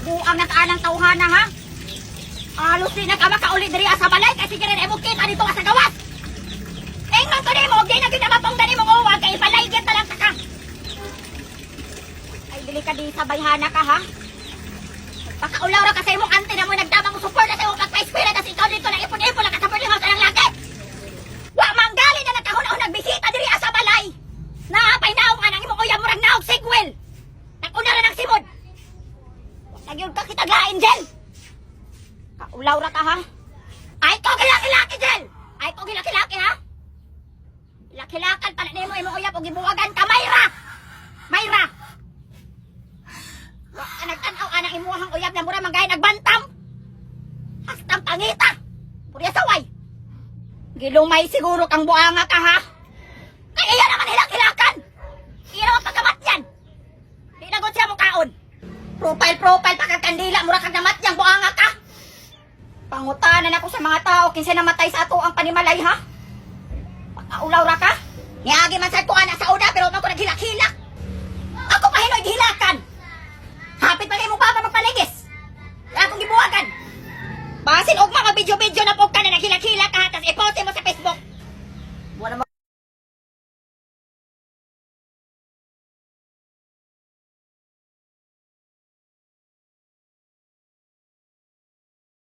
Buang na taanang tauhana ha. Alos din na ka makauli diri sa balay kasi kaya na kita dito sa gawas. Engman ko nimo, di na kita mapongdan nimo uwag kay balay gyud talang ka. Ay dili ka di sa bayhana ka ha. Pakaulaw ra kasi imong ante na mo nagdamang support na sa imong pagpa-eskwela kasi ikaw dito na ipon-ipon lang ka sa boarding house ng laki. Wa manggali na nagkahon-ahon nagbisita diri sa balay. Naapay naong anang imong uyab murag naog sigwel. Nag-una ra ng simod. Nagyod ka kitaglain, Jel. Kaulaw ra ka ha. Ay ko gilaki-laki, Jel. Ay ko gilaki-laki ha. Laki-lakan pala nimo imong uyab og gibuwagan ka, Mayra. Mayra. Wa ka nag-an-aw anang imuhang uyab na mura manggay nagbantam. Hastang pangita. Purya saway. Gilumay siguro kang buanga ka ha. Kaya iya naman hilak-hilakan. Iya naman pagkamat yan. Di na gud siya mukaon. Profile pa kag kandila mura kag namat yang buanga ka. Pangutanan ako sa mga tao kinsa namatay sa ato ang panimalay ha. Pakaulaw ra ka. Niagi man sad ko ana sa una pero man ko naghilak-hilak. Ako pa hinoy gihilakan. Hapit pa kay mo papa magpaligis. Wala akong gibuwagan. Basin og mga video-video na po ka na naghilak-hilak ka tas iposte mo sa Facebook.